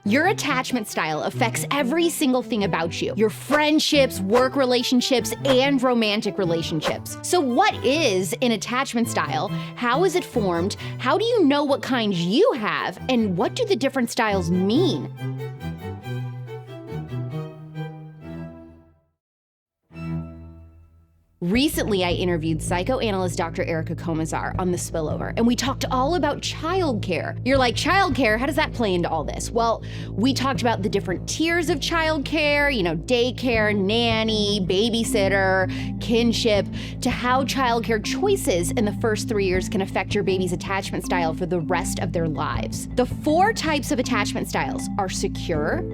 Your attachment style affects every single thing about you. Your friendships, work relationships, and romantic relationships. So what is an attachment style? How is it formed? How do you know what kind you have? And what do the different styles mean? Recently, I interviewed psychoanalyst Dr. Erica Komisar on the Spillover, and we talked all about childcare. You're like, childcare? How does that play into all this? Well, we talked about the different tiers of childcare, daycare, nanny, babysitter, kinship, to how childcare choices in the first 3 years can affect your baby's attachment style for the rest of their lives. The 4 types of attachment styles are secure,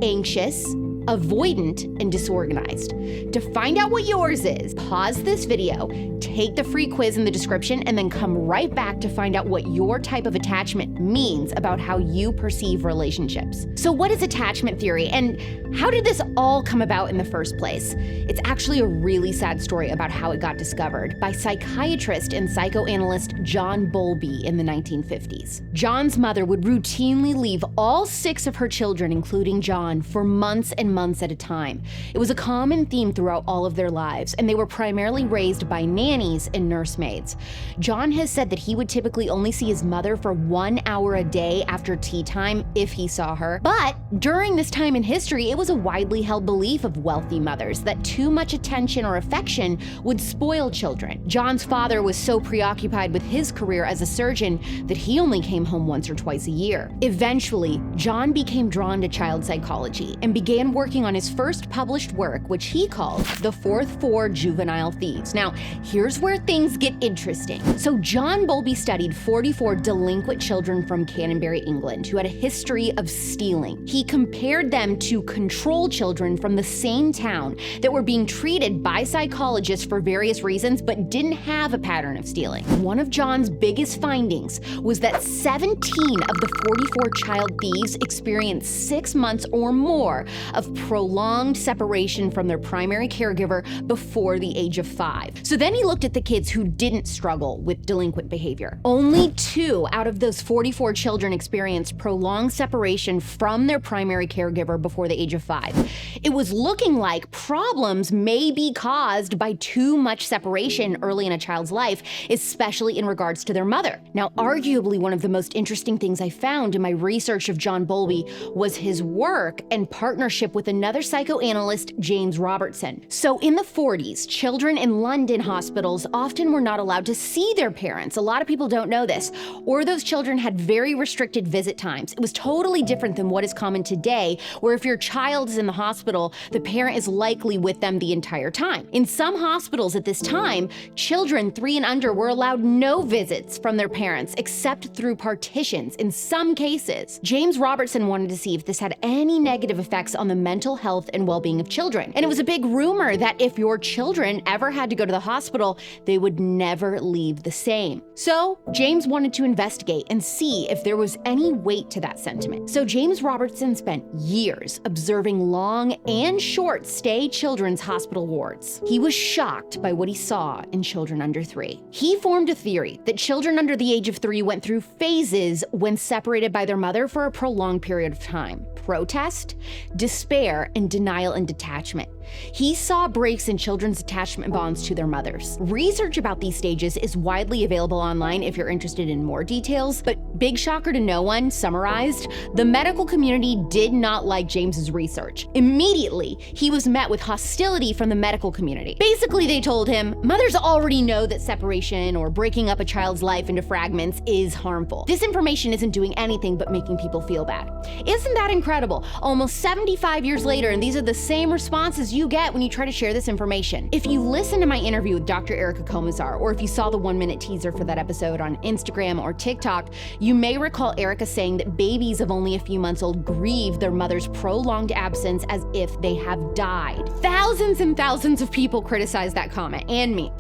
anxious, avoidant, and disorganized. To find out what yours is, pause this video, take the free quiz in the description, and then come right back to find out what your type of attachment means about how you perceive relationships. So what is attachment theory, and how did this all come about in the first place? It's actually a really sad story about how it got discovered by psychiatrist and psychoanalyst John Bowlby in the 1950s. John's mother would routinely leave all 6 of her children, including John, for months and months at a time. It was a common theme throughout all of their lives, and they were primarily raised by nannies and nursemaids. John has said that he would typically only see his mother for 1 hour a day after tea time, if he saw her. But during this time in history, it was a widely held belief of wealthy mothers that too much attention or affection would spoil children. John's father was so preoccupied with his career as a surgeon that he only came home once or twice a year. Eventually, John became drawn to child psychology and began working on his first published work, which he called The Fourth Four Juvenile Thieves. Now, here's where things get interesting. So John Bowlby studied 44 delinquent children from Canterbury, England, who had a history of stealing. He compared them to control children from the same town that were being treated by psychologists for various reasons, but didn't have a pattern of stealing. One of John's biggest findings was that 17 of the 44 child thieves experienced 6 months or more of prolonged separation from their primary caregiver before the age of 5. So then he looked at the kids who didn't struggle with delinquent behavior. Only 2 out of those 44 children experienced prolonged separation from their primary caregiver before the age of 5. It was looking like problems may be caused by too much separation early in a child's life, especially in regards to their mother. Now, arguably one of the most interesting things I found in my research of John Bowlby was his work and partnership with another psychoanalyst, James Robertson. So in the 40s, children in London hospitals often were not allowed to see their parents. A lot of people don't know this. Or those children had very restricted visit times. It was totally different than what is common today, where if your child is in the hospital, the parent is likely with them the entire time. In some hospitals at this time, children 3 and under were allowed no visits from their parents except through partitions in some cases. James Robertson wanted to see if this had any negative effects on the mental health and well-being of children. And it was a big rumor that if your children ever had to go to the hospital, they would never leave the same. So James wanted to investigate and see if there was any weight to that sentiment. So James Robertson spent years observing long and short stay children's hospital wards. He was shocked by what he saw in children under 3. He formed a theory that children under the age of 3 went through phases when separated by their mother for a prolonged period of time: protest, despair, and denial and detachment. He saw breaks in children's attachment bonds to their mothers. Research about these stages is widely available online if you're interested in more details, but big shocker to no one, summarized, the medical community did not like James's research. Immediately, he was met with hostility from the medical community. Basically, they told him, mothers already know that separation or breaking up a child's life into fragments is harmful. This information isn't doing anything but making people feel bad. Isn't that incredible? Almost 75 years later, and these are the same responses you get when you try to share this information. If you listened to my interview with Dr. Erica Komisar, or if you saw the 1-minute teaser for that episode on Instagram or TikTok, you may recall Erica saying that babies of only a few months old grieve their mother's prolonged absence as if they have died. Thousands and thousands of people criticized that comment, and me.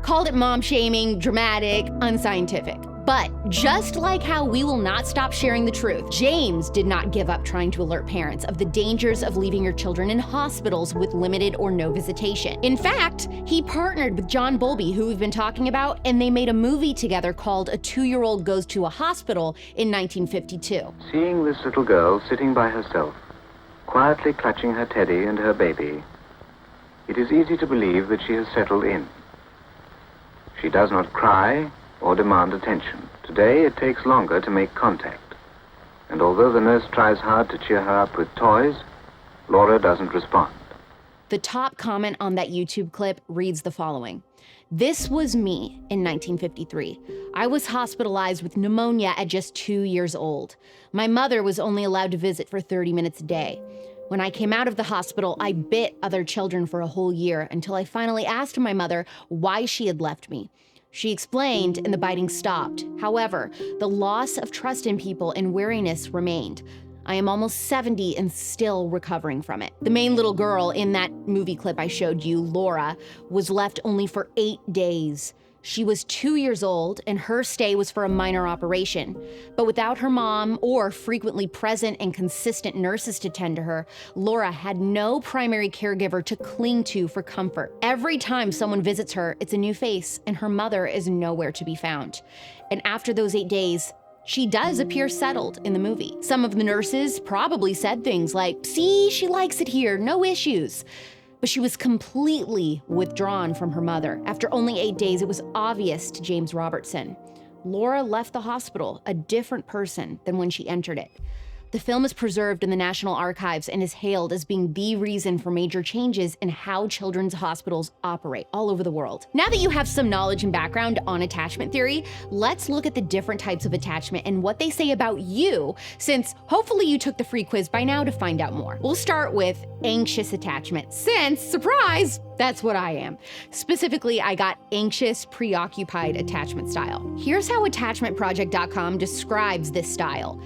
Called it mom shaming, dramatic, unscientific. But just like how we will not stop sharing the truth, James did not give up trying to alert parents of the dangers of leaving your children in hospitals with limited or no visitation. In fact, he partnered with John Bowlby, who we've been talking about, and they made a movie together called A 2-Year-Old Goes to a Hospital in 1952. Seeing this little girl sitting by herself, quietly clutching her teddy and her baby, it is easy to believe that she has settled in. She does not cry or demand attention. Today, it takes longer to make contact. And although the nurse tries hard to cheer her up with toys, Laura doesn't respond. The top comment on that YouTube clip reads the following: "This was me in 1953. I was hospitalized with pneumonia at just 2 years old. My mother was only allowed to visit for 30 minutes a day. When I came out of the hospital, I bit other children for a whole year until I finally asked my mother why she had left me. She explained and the biting stopped. However, the loss of trust in people and weariness remained. I am almost 70 and still recovering from it." The main little girl in that movie clip I showed you, Laura, was left only for 8 days. She was 2 years old, and her stay was for a minor operation. But without her mom or frequently present and consistent nurses to tend to her, Laura had no primary caregiver to cling to for comfort. Every time someone visits her, it's a new face, and her mother is nowhere to be found. And after those 8 days, she does appear settled in the movie. Some of the nurses probably said things like, "See, she likes it here, no issues." But she was completely withdrawn from her mother. After only 8 days, it was obvious to James Robertson. Laura left the hospital a different person than when she entered it. The film is preserved in the National Archives and is hailed as being the reason for major changes in how children's hospitals operate all over the world. Now that you have some knowledge and background on attachment theory, let's look at the different types of attachment and what they say about you, since hopefully you took the free quiz by now to find out more. We'll start with anxious attachment, since, surprise, that's what I am. Specifically, I got anxious, preoccupied attachment style. Here's how attachmentproject.com describes this style.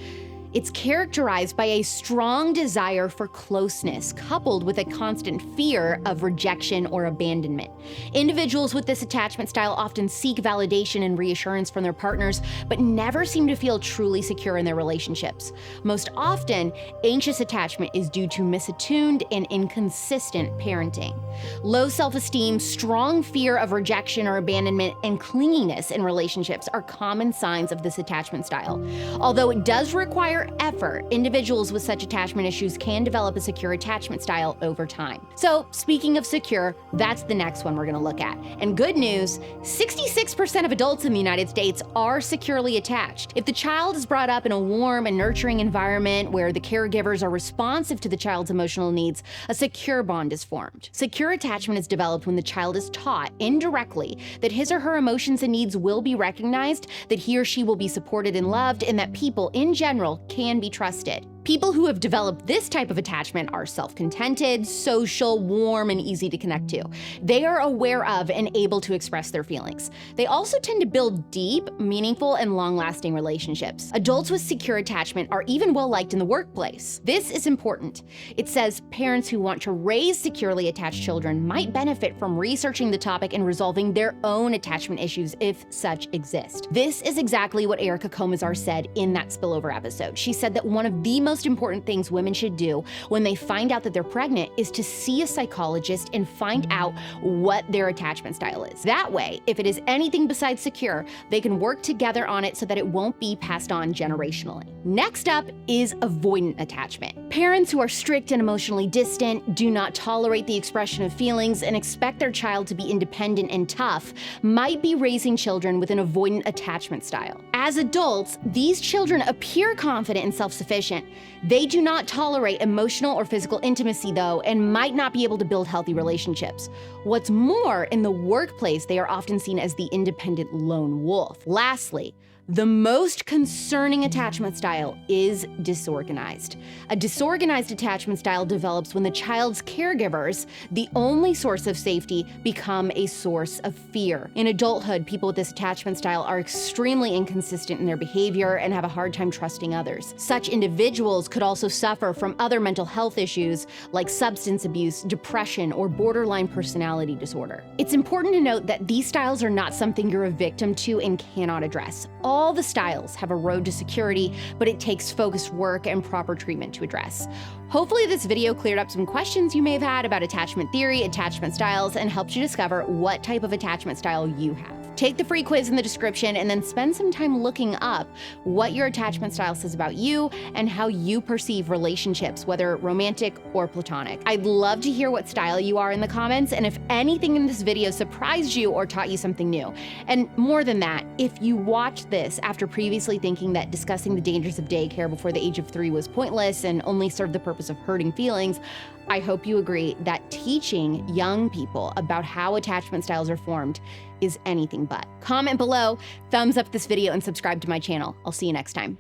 It's characterized by a strong desire for closeness, coupled with a constant fear of rejection or abandonment. Individuals with this attachment style often seek validation and reassurance from their partners, but never seem to feel truly secure in their relationships. Most often, anxious attachment is due to misattuned and inconsistent parenting. Low self-esteem, strong fear of rejection or abandonment, and clinginess in relationships are common signs of this attachment style. Although it does require effort, individuals with such attachment issues can develop a secure attachment style over time. So, speaking of secure, that's the next one we're going to look at. And good news, 66% of adults in the United States are securely attached. If the child is brought up in a warm and nurturing environment where the caregivers are responsive to the child's emotional needs, a secure bond is formed. Secure attachment is developed when the child is taught indirectly that his or her emotions and needs will be recognized, that he or she will be supported and loved, and that people in general can be trusted. People who have developed this type of attachment are self-contented, social, warm, and easy to connect to. They are aware of and able to express their feelings. They also tend to build deep, meaningful, and long-lasting relationships. Adults with secure attachment are even well-liked in the workplace. This is important. It says parents who want to raise securely attached children might benefit from researching the topic and resolving their own attachment issues if such exist. This is exactly what Erica Komisar said in that Spillover episode. She said that one of the most important things women should do when they find out that they're pregnant is to see a psychologist and find out what their attachment style is. That way, if it is anything besides secure, they can work together on it so that it won't be passed on generationally. Next up is avoidant attachment. Parents who are strict and emotionally distant, do not tolerate the expression of feelings, and expect their child to be independent and tough might be raising children with an avoidant attachment style. As adults, these children appear confident and self-sufficient. They do not tolerate emotional or physical intimacy, though, and might not be able to build healthy relationships. What's more, in the workplace, they are often seen as the independent lone wolf. Lastly, the most concerning attachment style is disorganized. A disorganized attachment style develops when the child's caregivers, the only source of safety, become a source of fear. In adulthood, people with this attachment style are extremely inconsistent in their behavior and have a hard time trusting others. Such individuals could also suffer from other mental health issues like substance abuse, depression, or borderline personality disorder. It's important to note that these styles are not something you're a victim to and cannot address. all the styles have a road to security, but it takes focused work and proper treatment to address. Hopefully this video cleared up some questions you may have had about attachment theory, attachment styles, and helped you discover what type of attachment style you have. Take the free quiz in the description and then spend some time looking up what your attachment style says about you and how you perceive relationships, whether romantic or platonic. I'd love to hear what style you are in the comments, and if anything in this video surprised you or taught you something new. And more than that, if you watched this after previously thinking that discussing the dangers of daycare before the age of 3 was pointless and only served the purpose of hurting feelings, I hope you agree that teaching young people about how attachment styles are formed is anything but. Comment below, thumbs up this video, and subscribe to my channel. I'll see you next time.